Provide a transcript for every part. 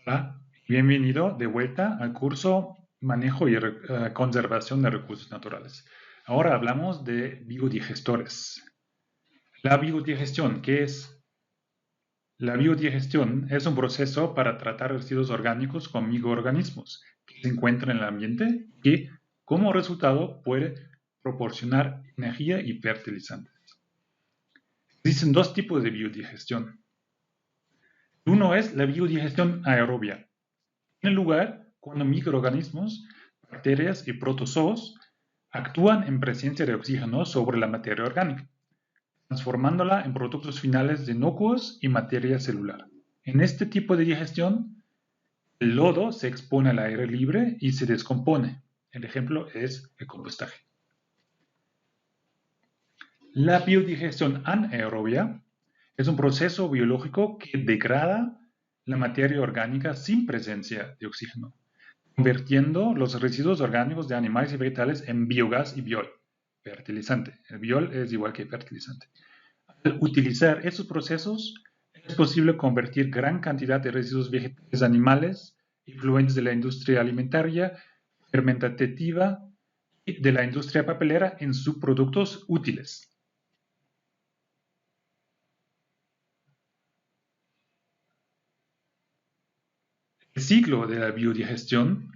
Hola, bienvenido de vuelta al curso Manejo y Conservación de Recursos Naturales. Ahora hablamos de biodigestores. La biodigestión, ¿qué es? La biodigestión es un proceso para tratar residuos orgánicos con microorganismos que se encuentran en el ambiente y que, como resultado, puede proporcionar energía y fertilizantes. Existen dos tipos de biodigestión. Uno es la biodigestión aerobia. Tiene lugar cuando microorganismos, bacterias y protozoos actúan en presencia de oxígeno sobre la materia orgánica, transformándola en productos finales inocuos y materia celular. En este tipo de digestión, el lodo se expone al aire libre y se descompone. El ejemplo es el compostaje. La biodigestión anaerobia es un proceso biológico que degrada la materia orgánica sin presencia de oxígeno, convirtiendo los residuos orgánicos de animales y vegetales en biogás y biol, fertilizante. El biol es igual que fertilizante. Al utilizar estos procesos, es posible convertir gran cantidad de residuos vegetales animales, influentes de la industria alimentaria, fermentativa y de la industria papelera en subproductos útiles. El ciclo de la biodigestión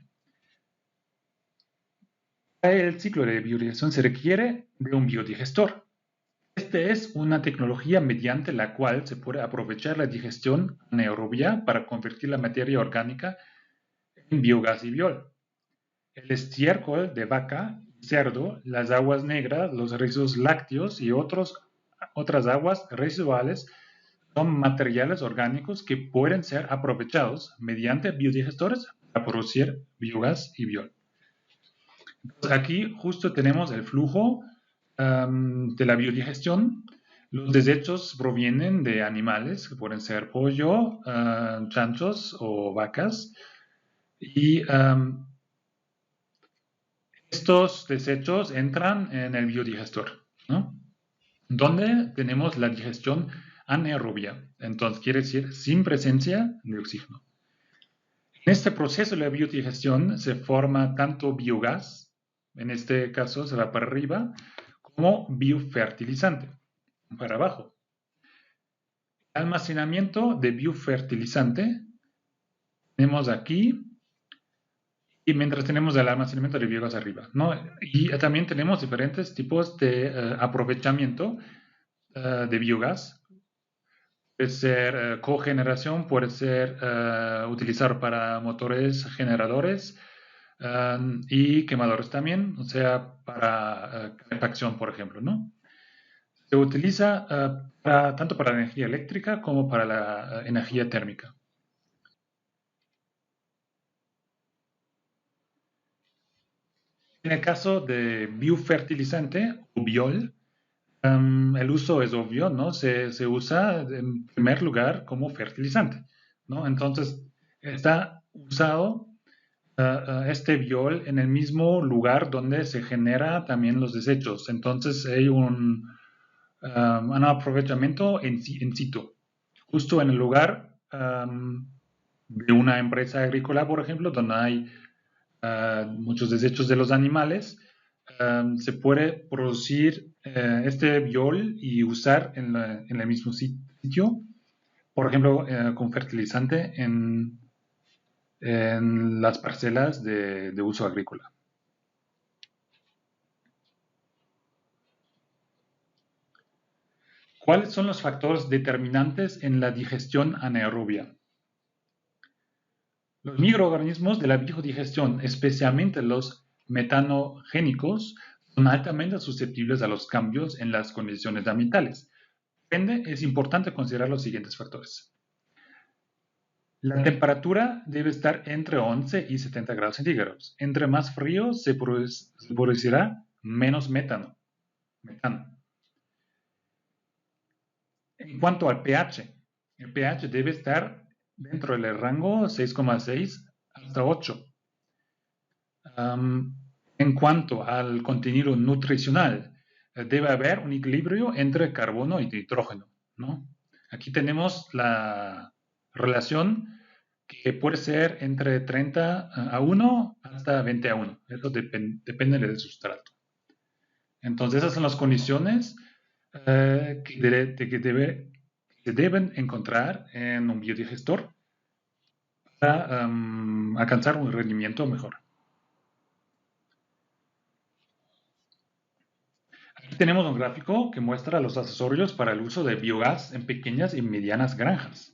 el ciclo de biodigestión se requiere de un biodigestor. Este es una tecnología mediante la cual se puede aprovechar la digestión anaerobia para convertir la materia orgánica en biogás y biol. El estiércol de vaca, cerdo, las aguas negras, los residuos lácteos y otras aguas residuales son materiales orgánicos que pueden ser aprovechados mediante biodigestores para producir biogás y biol. Aquí justo tenemos el flujo de la biodigestión. Los desechos provienen de animales, que pueden ser pollo, chanchos o vacas. Y estos desechos entran en el biodigestor, ¿no? Donde tenemos la digestión anaerobia. Entonces, quiere decir sin presencia de oxígeno. En este proceso de la biodigestión se forma tanto biogás, en este caso se va para arriba, como biofertilizante, para abajo. Almacenamiento de biofertilizante tenemos aquí, y mientras tenemos el almacenamiento de biogás arriba, ¿no? Y también tenemos diferentes tipos de aprovechamiento de biogás. Puede ser cogeneración, puede ser utilizar para motores generadores y quemadores también, o sea, para calefacción, por ejemplo, ¿no? Se utiliza tanto para la energía eléctrica como para la energía térmica. En el caso de biofertilizante o biol, el uso es obvio, ¿no? Se usa en primer lugar como fertilizante, ¿no? Entonces, está usado este biol en el mismo lugar donde se genera también los desechos. Entonces, hay un aprovechamiento en situ, justo en el lugar de una empresa agrícola, por ejemplo, donde hay muchos desechos de los animales, se puede producir este biol y usar en el mismo sitio, por ejemplo, con fertilizante en las parcelas de uso agrícola. ¿Cuáles son los factores determinantes en la digestión anaerobia? Los microorganismos de la biodigestión, especialmente los metanogénicos, son altamente susceptibles a los cambios en las condiciones ambientales. Por ende, es importante considerar los siguientes factores. La temperatura debe estar entre 11 y 70 grados centígrados. Entre más frío se producirá menos metano. En cuanto al pH, el pH debe estar dentro del rango 6,6 hasta 8. En cuanto al contenido nutricional, debe haber un equilibrio entre carbono y nitrógeno, ¿no? Aquí tenemos la relación que puede ser entre 30 a 1 hasta 20 a 1. Eso depende del sustrato. Entonces, esas son las condiciones que se deben encontrar en un biodigestor para alcanzar un rendimiento mejor. Aquí tenemos un gráfico que muestra los accesorios para el uso de biogás en pequeñas y medianas granjas.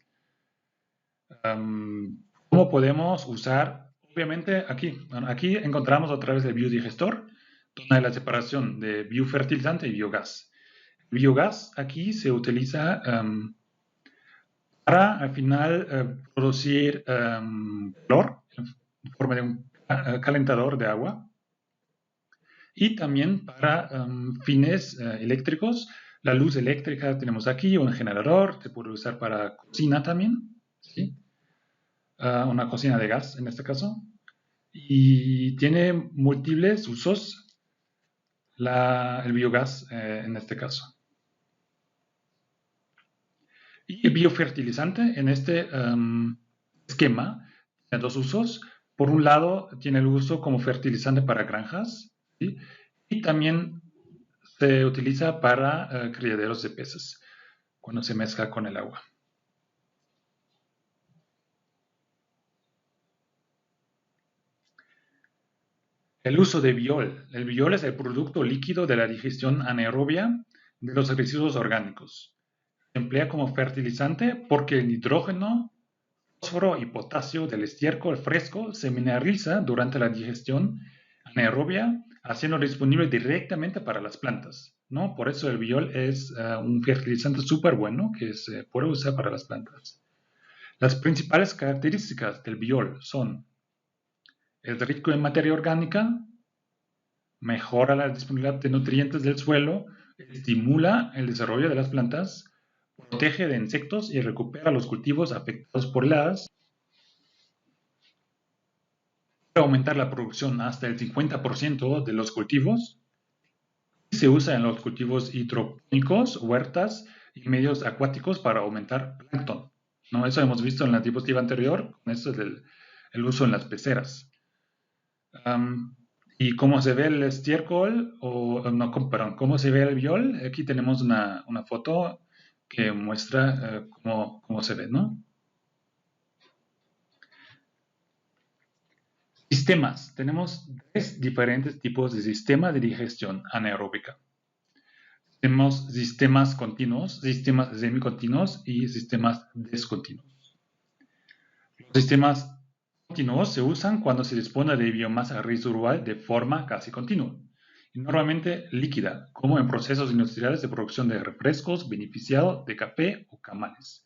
¿Cómo podemos usar? Obviamente aquí encontramos otra vez el biodigestor, donde hay la separación de biofertilizante y biogás. El biogás aquí se utiliza para al final producir calor en forma de un calentador de agua y también para fines eléctricos. La luz eléctrica tenemos aquí, un generador, se puede usar para cocina también, ¿sí? Una cocina de gas en este caso, y tiene múltiples usos el biogás en este caso. Y el biofertilizante en este esquema tiene dos usos. Por un lado, tiene el uso como fertilizante para granjas, ¿sí? Y también se utiliza para criaderos de peces cuando se mezcla con el agua. El uso de biol. El biol es el producto líquido de la digestión anaerobia de los residuos orgánicos. Se emplea como fertilizante porque el nitrógeno, fósforo y potasio del estiércol fresco se mineraliza durante la digestión anaerobia, haciendo disponible directamente para las plantas, ¿no? Por eso el biol es un fertilizante súper bueno que se puede usar para las plantas. Las principales características del biol son: es rico en materia orgánica, mejora la disponibilidad de nutrientes del suelo, estimula el desarrollo de las plantas, protege de insectos y recupera los cultivos afectados por heladas, puede aumentar la producción hasta el 50% de los cultivos, y se usa en los cultivos hidropónicos, huertas y medios acuáticos para aumentar plancton, ¿no? Eso hemos visto en la diapositiva anterior, esto es el uso en las peceras. Y cómo se ve el estiércol, perdón, cómo se ve el biol, aquí tenemos una foto que muestra cómo se ve, ¿no? Sistemas. Tenemos tres diferentes tipos de sistemas de digestión anaeróbica. Tenemos sistemas continuos, sistemas semicontinuos y sistemas descontinuos. Los sistemas continuos se usan cuando se dispone de biomasa residual de forma casi continua y normalmente líquida, como en procesos industriales de producción de refrescos, beneficiado de café o camales.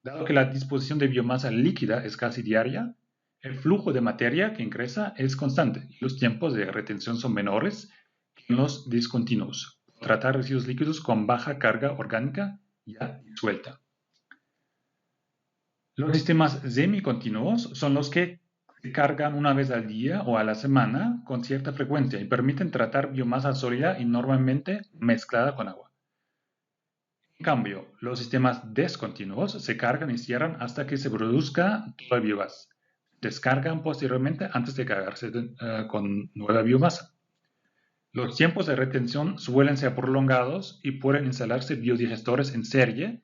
Dado que la disposición de biomasa líquida es casi diaria, el flujo de materia que ingresa es constante y los tiempos de retención son menores que en los discontinuos. Tratar residuos líquidos con baja carga orgánica ya disuelta. Los sistemas semicontinuos son los que se cargan una vez al día o a la semana con cierta frecuencia y permiten tratar biomasa sólida y normalmente mezclada con agua. En cambio, los sistemas descontinuos se cargan y cierran hasta que se produzca todo el biogás. Descargan posteriormente antes de cargarse con nueva biomasa. Los tiempos de retención suelen ser prolongados y pueden instalarse biodigestores en serie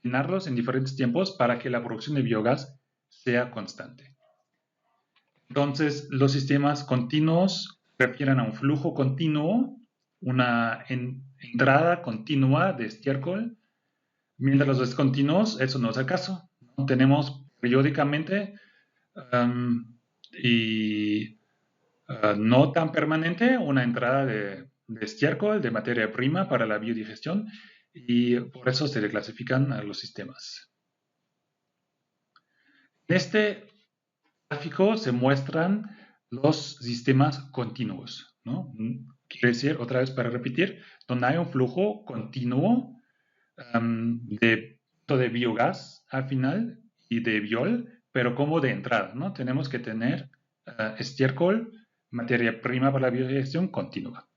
y llenarlos en diferentes tiempos para que la producción de biogás sea constante. Entonces, los sistemas continuos refieren a un flujo continuo, una entrada continua de estiércol, mientras los descontinuos, eso no es el caso. Tenemos periódicamente no tan permanente una entrada de estiércol, de materia prima para la biodigestión, y por eso se le clasifican a los sistemas. En este gráfico se muestran los sistemas continuos, ¿no? Quiere decir, otra vez para repetir, donde hay un flujo continuo de biogás al final y de biol, pero como de entrada, ¿no? Tenemos que tener estiércol, materia prima para la biodigestión continua.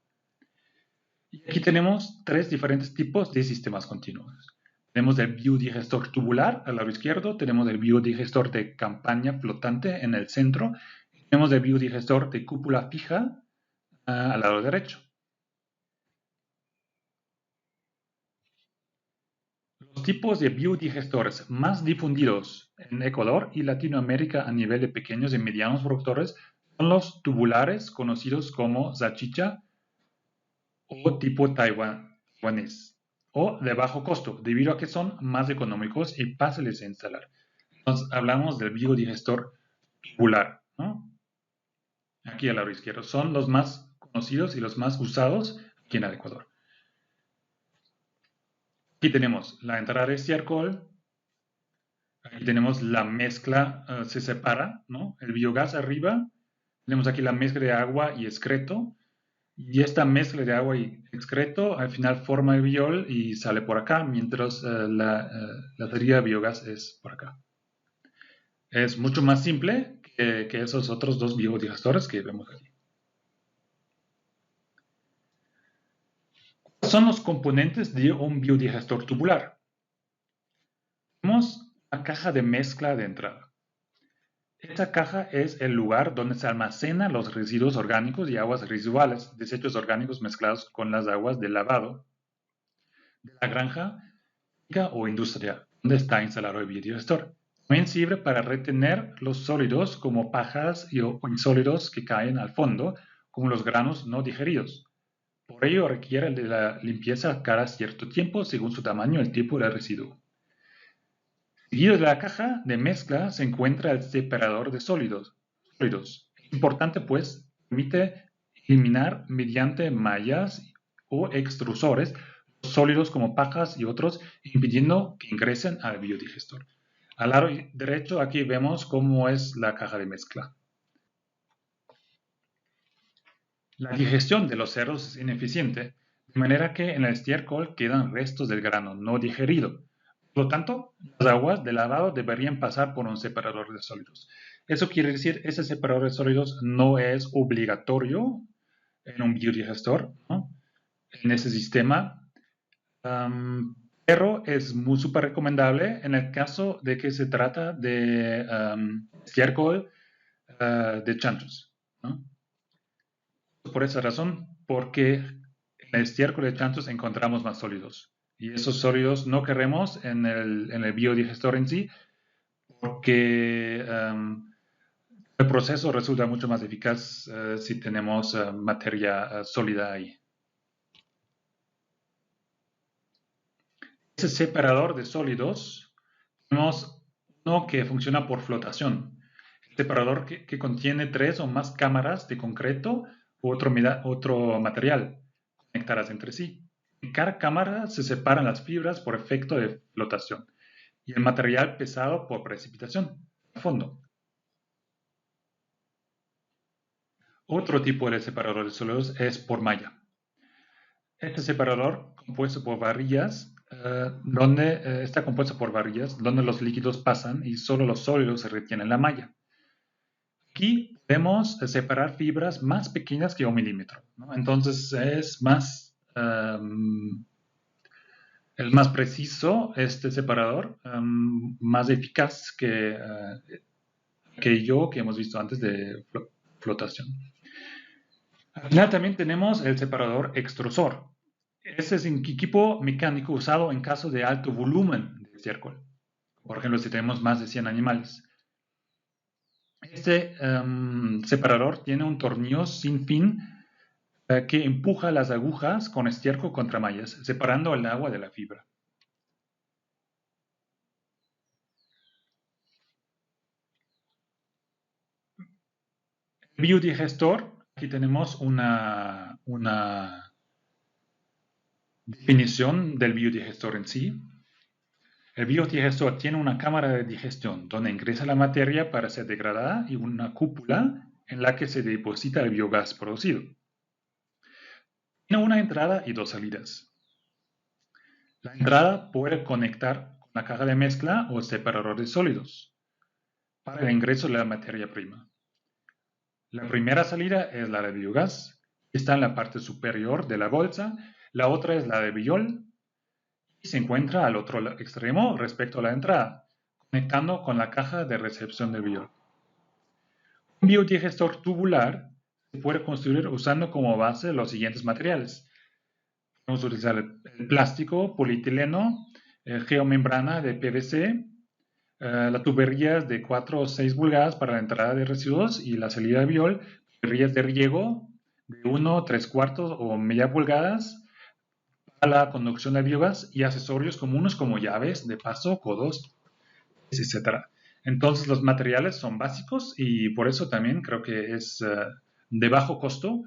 Y aquí tenemos tres diferentes tipos de sistemas continuos. Tenemos el biodigestor tubular al lado izquierdo, tenemos el biodigestor de campaña flotante en el centro, y tenemos el biodigestor de cúpula fija al lado derecho. Los tipos de biodigestores más difundidos en Ecuador y Latinoamérica a nivel de pequeños y medianos productores son los tubulares, conocidos como salchicha o tipo taiwanés, o de bajo costo, debido a que son más económicos y fáciles de instalar. Entonces, hablamos del biodigestor tubular, ¿no? Aquí al lado izquierdo. Son los más conocidos y los más usados aquí en el Ecuador. Aquí tenemos la entrada de estiércol. Aquí tenemos la mezcla, se separa, ¿no? El biogás arriba. Tenemos aquí la mezcla de agua y excreto. Y esta mezcla de agua y excreto al final forma el biol y sale por acá, mientras la teoría de biogás es por acá. Es mucho más simple que esos otros dos biodigestores que vemos aquí. ¿Cuáles son los componentes de un biodigestor tubular? Tenemos una caja de mezcla de entrada. Esta caja es el lugar donde se almacenan los residuos orgánicos y aguas residuales, desechos orgánicos mezclados con las aguas de lavado de la granja o industria, donde está instalado el biodigestor. También sirve para retener los sólidos como pajas o insólidos que caen al fondo, como los granos no digeridos. Por ello requiere de la limpieza cada cierto tiempo según su tamaño y el tipo de residuo. Seguido de la caja de mezcla se encuentra el separador de sólidos. Importante pues, permite eliminar mediante mallas o extrusores sólidos como pajas y otros, impidiendo que ingresen al biodigestor. Al lado derecho aquí vemos cómo es la caja de mezcla. La digestión de los cerdos es ineficiente, de manera que en el estiércol quedan restos del grano no digerido. Por lo tanto, las aguas de lavado deberían pasar por un separador de sólidos. Eso quiere decir, ese separador de sólidos no es obligatorio en un biodigestor, ¿no? En ese sistema, pero es muy súper recomendable en el caso de que se trata de estiércol de chanchos, ¿no? Por esa razón, porque en el estiércol de chanchos encontramos más sólidos. Y esos sólidos no queremos en el biodigestor en sí, porque el proceso resulta mucho más eficaz si tenemos materia sólida ahí. Ese separador de sólidos, tenemos uno que funciona por flotación. El separador que contiene 3 o más cámaras de concreto u otro material conectadas entre sí. En cada cámara se separan las fibras por efecto de flotación y el material pesado por precipitación a fondo. Otro tipo de separador de sólidos es por malla. Este separador compuesto por varillas, está compuesto por varillas donde los líquidos pasan y solo los sólidos se retienen en la malla. Aquí podemos separar fibras más pequeñas que 1 milímetro, ¿no? Entonces es más preciso este separador, más eficaz que aquello que hemos visto antes de flotación. Al final también tenemos el separador extrusor. Ese es un equipo mecánico usado en caso de alto volumen de estiércol. Por ejemplo, si tenemos más de 100 animales. Este separador tiene un tornillo sin fin que empuja las agujas con estiércol contra mallas, separando el agua de la fibra. Biodigestor, aquí tenemos una definición del biodigestor en sí. El biodigestor tiene una cámara de digestión donde ingresa la materia para ser degradada y una cúpula en la que se deposita el biogás producido. Tiene una entrada y 2 salidas. La entrada puede conectar con la caja de mezcla o separador de sólidos para el ingreso de la materia prima. La primera salida es la de biogás, está en la parte superior de la bolsa. La otra es la de biol, y se encuentra al otro extremo respecto a la entrada, conectando con la caja de recepción del biol. Un biodigestor tubular se puede construir usando como base los siguientes materiales. Podemos utilizar el plástico, polietileno, geomembrana de PVC, la tubería de 4 o 6 pulgadas para la entrada de residuos y la salida de biol, tuberías de riego de 1, 3 cuartos o media pulgadas para la conducción de biogás y accesorios comunes como llaves de paso, codos, etc. Entonces los materiales son básicos y por eso también creo que es de bajo costo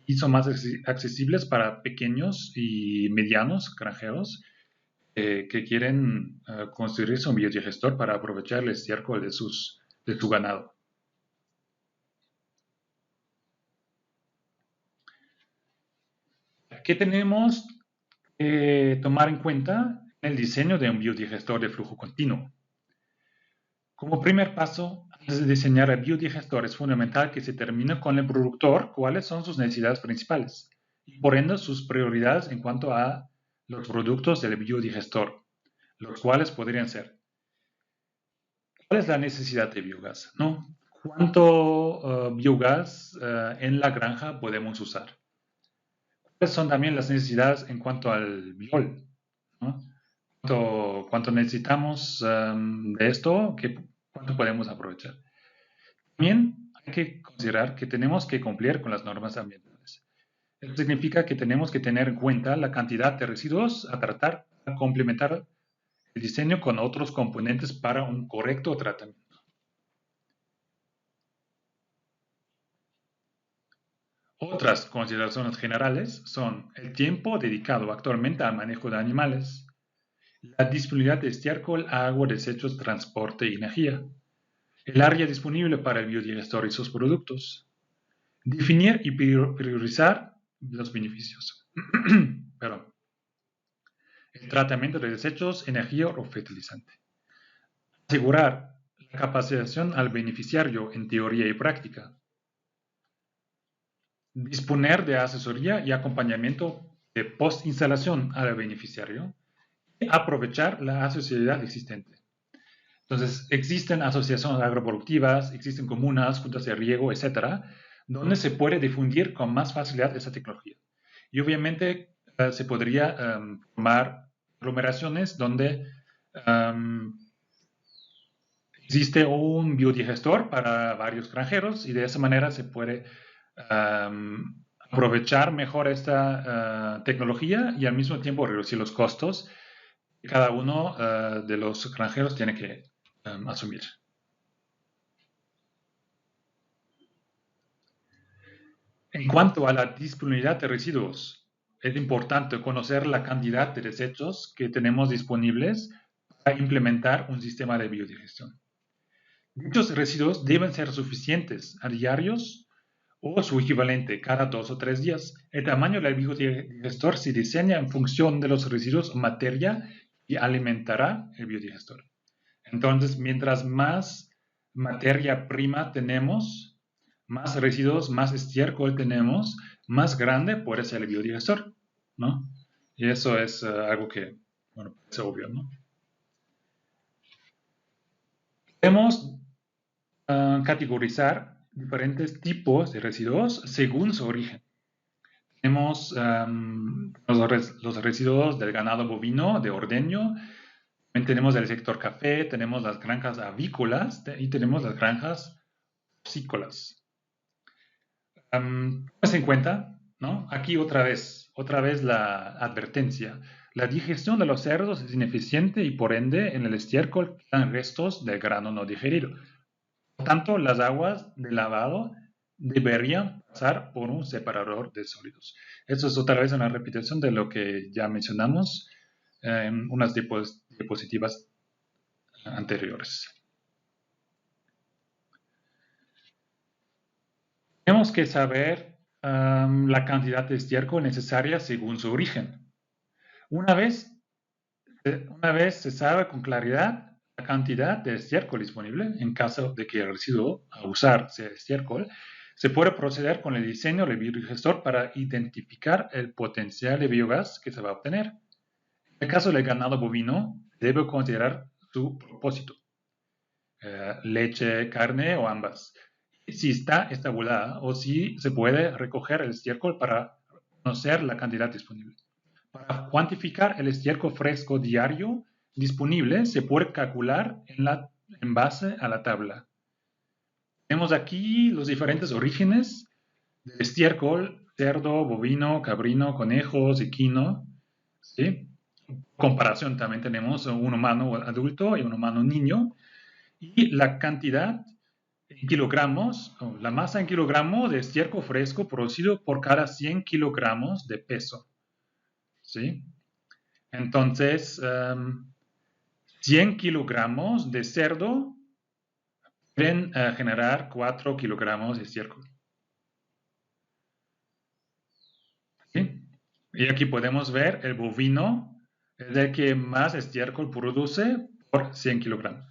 y son más accesibles para pequeños y medianos granjeros que quieren construirse un biodigestor para aprovechar el estiércol de su ganado. ¿Qué tenemos que tomar en cuenta en el diseño de un biodigestor de flujo continuo? Como primer paso, antes de diseñar el biodigestor es fundamental que se determine con el productor cuáles son sus necesidades principales y por ende sus prioridades en cuanto a los productos del biodigestor, los cuales podrían ser: ¿cuál es la necesidad de biogás? ¿No? ¿Cuánto biogás en la granja podemos usar? ¿Cuáles son también las necesidades en cuanto al biol? ¿No? ¿Cuánto necesitamos de esto? ¿Cuánto podemos aprovechar? También hay que considerar que tenemos que cumplir con las normas ambientales. Esto significa que tenemos que tener en cuenta la cantidad de residuos a tratar para complementar el diseño con otros componentes para un correcto tratamiento. Otras consideraciones generales son el tiempo dedicado actualmente al manejo de animales, la disponibilidad de estiércol, agua, desechos, transporte y energía, el área disponible para el biodigestor y sus productos, definir y priorizar los beneficios. Perdón. El tratamiento de desechos, energía o fertilizante. Asegurar la capacitación al beneficiario en teoría y práctica. Disponer de asesoría y acompañamiento de post-instalación al beneficiario. Y aprovechar la asociación existente. Entonces, existen asociaciones agroproductivas, existen comunas, juntas de riego, etcétera, donde se puede difundir con más facilidad esa tecnología. Y obviamente se podría formar aglomeraciones donde existe un biodigestor para varios granjeros y de esa manera se puede aprovechar mejor esta tecnología y al mismo tiempo reducir los costos que cada uno de los granjeros tiene que asumir. En cuanto a la disponibilidad de residuos, es importante conocer la cantidad de desechos que tenemos disponibles para implementar un sistema de biodigestión. Dichos residuos deben ser suficientes a diarios o su equivalente cada 2 o 3 días. El tamaño del biodigestor se diseña en función de los residuos o materia y alimentará el biodigestor. Entonces, mientras más materia prima tenemos, más residuos, más estiércol tenemos, más grande puede ser el biodigestor, ¿no? Y eso es algo que, bueno, es obvio, ¿no? Podemos categorizar diferentes tipos de residuos según su origen. Tenemos los residuos del ganado bovino, de ordeño. También tenemos el sector café, tenemos las granjas avícolas y tenemos las granjas porcícolas. Tómese en cuenta, ¿no? Aquí otra vez la advertencia. La digestión de los cerdos es ineficiente y por ende en el estiércol quedan restos del grano no digerido. Por tanto, las aguas de lavado deberían pasar por un separador de sólidos. Esto es otra vez una repetición de lo que ya mencionamos en unas diapositivas anteriores. Tenemos que saber la cantidad de estiércol necesaria según su origen. Una vez se sabe con claridad la cantidad de estiércol disponible, en caso de que el residuo a usar sea estiércol, se puede proceder con el diseño del biodigestor para identificar el potencial de biogás que se va a obtener. En el caso del ganado bovino, debe considerar su propósito, leche, carne o ambas. Si está estabulada o si se puede recoger el estiércol para conocer la cantidad disponible. Para cuantificar el estiércol fresco diario disponible, se puede calcular en base a la tabla. Tenemos aquí los diferentes orígenes del estiércol: cerdo, bovino, cabrino, conejos, equino. ¿Sí? Comparación también tenemos un humano adulto y un humano niño. Y la cantidad en kilogramos, la masa en kilogramos de estiércol fresco producido por cada 100 kilogramos de peso. ¿Sí? Entonces, 100 kilogramos de cerdo pueden generar 4 kilogramos de estiércol. ¿Sí? Y aquí podemos ver el bovino es el que más estiércol produce por 100 kilogramos.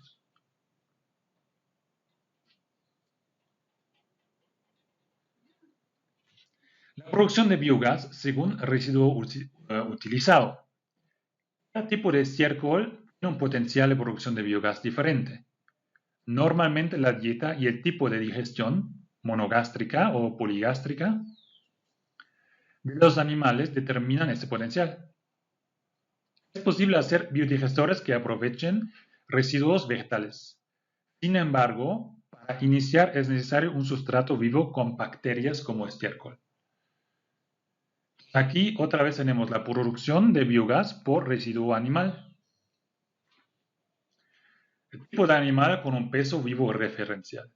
La producción de biogás según residuo utilizado. Cada tipo de estiércol tiene un potencial de producción de biogás diferente. Normalmente la dieta y el tipo de digestión, monogástrica o poligástrica, de los animales determinan este potencial. Es posible hacer biodigestores que aprovechen residuos vegetales. Sin embargo, para iniciar es necesario un sustrato vivo con bacterias como estiércol. Aquí otra vez tenemos la producción de biogás por residuo animal. El tipo de animal con un peso vivo referencial.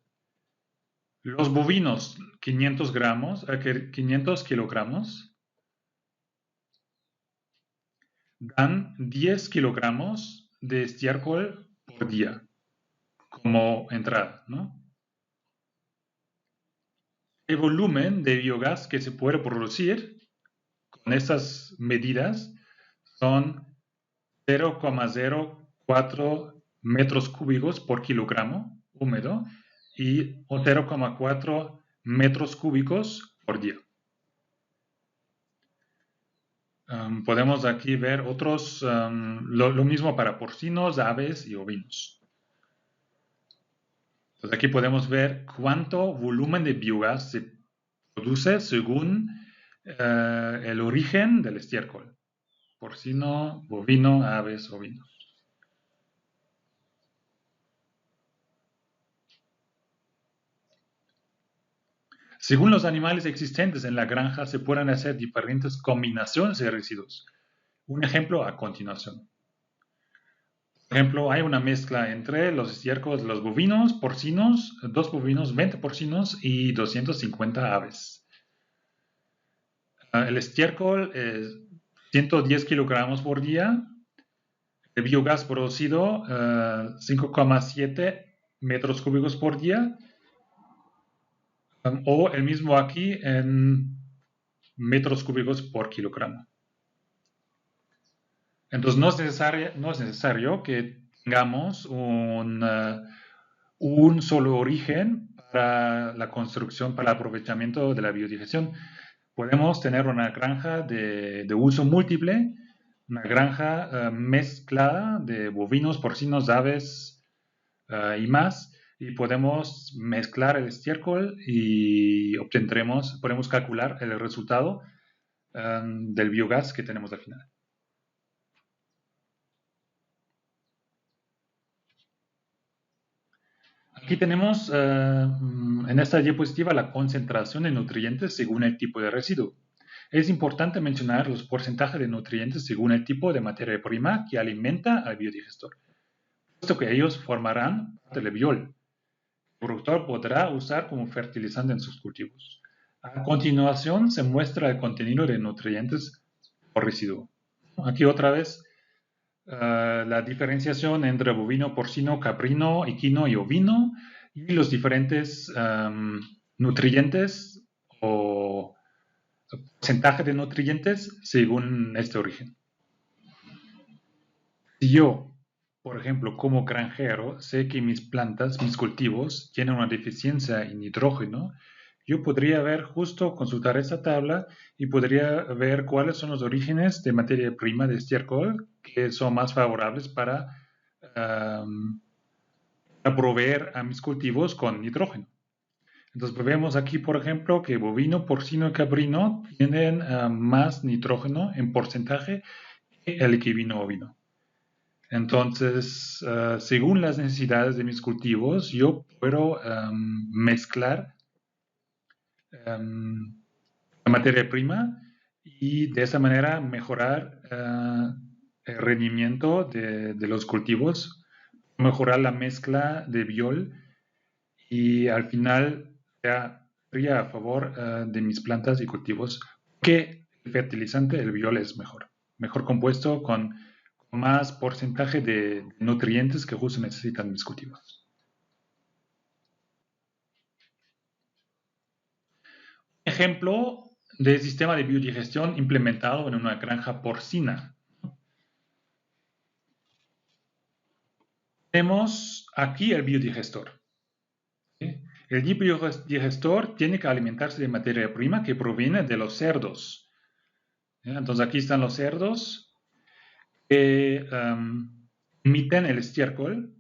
Los bovinos, 500 kilogramos, dan 10 kilogramos de estiércol por día como entrada, ¿no? El volumen de biogás que se puede producir con estas medidas son 0,04 metros cúbicos por kilogramo húmedo y 0,4 metros cúbicos por día. Podemos aquí ver otros, lo mismo para porcinos, aves y ovinos. Entonces aquí podemos ver cuánto volumen de biogás se produce según el origen del estiércol: porcino, bovino, aves, ovinos. Según los animales existentes en la granja, se pueden hacer diferentes combinaciones de residuos. Un ejemplo a continuación. Por ejemplo, hay una mezcla entre los estiércoles de los bovinos, porcinos, 2 bovinos, 20 porcinos y 250 aves. El estiércol es 110 kilogramos por día. El biogás producido, 5,7 metros cúbicos por día. O el mismo aquí en metros cúbicos por kilogramo. Entonces no es necesario que tengamos un solo origen para la construcción, para el aprovechamiento de la biodigestión. Podemos tener una granja de uso múltiple, una granja mezclada de bovinos, porcinos, aves y más, y podemos mezclar el estiércol y podemos calcular el resultado del biogás que tenemos al final. Aquí tenemos en esta diapositiva la concentración de nutrientes según el tipo de residuo. Es importante mencionar los porcentajes de nutrientes según el tipo de materia prima que alimenta al biodigestor, puesto que ellos formarán parte del biol. El productor podrá usar como fertilizante en sus cultivos. A continuación se muestra el contenido de nutrientes por residuo. Aquí otra vez la diferenciación entre bovino, porcino, caprino, equino y ovino, y los diferentes nutrientes o porcentaje de nutrientes según este origen. Si yo, por ejemplo, como granjero, sé que mis plantas, mis cultivos, tienen una deficiencia en nitrógeno, yo podría ver justo, consultar esa tabla y podría ver cuáles son los orígenes de materia prima de estiércol que son más favorables para proveer a mis cultivos con nitrógeno. Entonces pues vemos aquí, por ejemplo, que bovino, porcino y caprino tienen más nitrógeno en porcentaje que el equivino ovino. Entonces, según las necesidades de mis cultivos, yo puedo mezclar la materia prima y de esa manera mejorar el rendimiento de los cultivos, mejorar la mezcla de biol y al final sería a favor de mis plantas y cultivos que el fertilizante, el biol, es mejor compuesto con más porcentaje de nutrientes que justo necesitan mis cultivos. Ejemplo de sistema de biodigestión implementado en una granja porcina. Tenemos aquí el biodigestor. ¿Sí? El biodigestor tiene que alimentarse de materia prima que proviene de los cerdos. ¿Sí? Entonces aquí están los cerdos que emiten el estiércol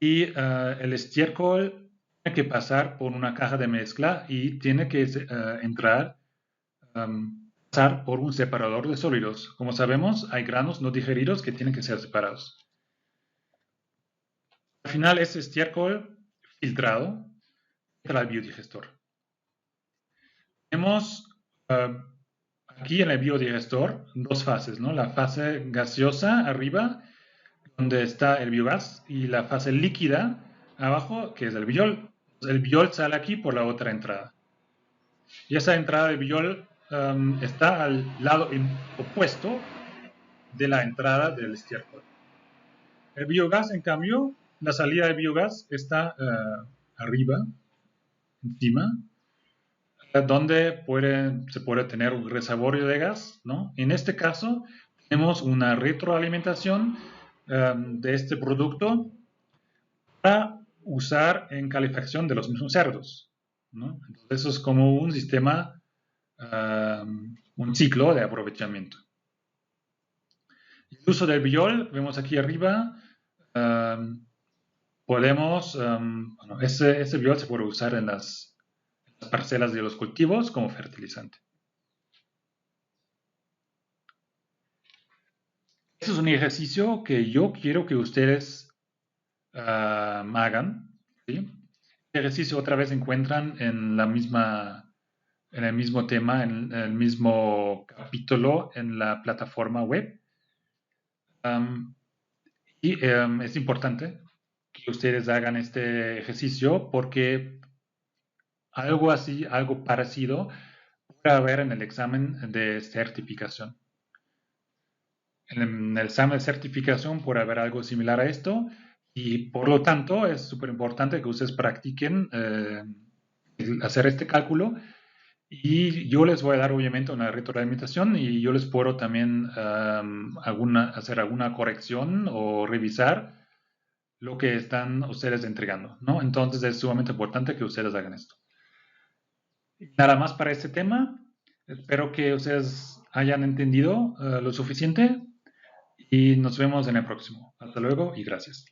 y el estiércol tiene que pasar por una caja de mezcla y tiene que pasar por un separador de sólidos. Como sabemos, hay granos no digeridos que tienen que ser separados. Al final, ese estiércol filtrado entra al biodigestor. Tenemos aquí en el biodigestor dos fases, ¿no? La fase gaseosa arriba, donde está el biogás, y la fase líquida abajo, que es el biol. El biol sale aquí por la otra entrada. Y esa entrada de biol está al lado opuesto de la entrada del estiércol. El biogás, en cambio, la salida de biogás está arriba, encima, donde se puede tener un reservorio de gas, ¿no? En este caso, tenemos una retroalimentación de este producto para usar en calefacción de los mismos cerdos, ¿no? Entonces, eso es como un sistema, un ciclo de aprovechamiento. El uso del biol, vemos aquí arriba, bueno, ese biol se puede usar en las parcelas de los cultivos como fertilizante. Este es un ejercicio que yo quiero que ustedes hagan, ¿sí? Este ejercicio otra vez encuentran en el mismo tema, en el mismo capítulo en la plataforma web. Es importante que ustedes hagan este ejercicio porque algo así, algo parecido puede haber en el examen de certificación. En el examen de certificación puede haber algo similar a esto y por lo tanto es súper importante que ustedes practiquen hacer este cálculo y yo les voy a dar obviamente una retroalimentación y yo les puedo también hacer alguna corrección o revisar lo que están ustedes entregando, ¿no? Entonces es sumamente importante que ustedes hagan esto. Nada más para este tema. Espero que ustedes hayan entendido lo suficiente y nos vemos en el próximo. Hasta luego y gracias.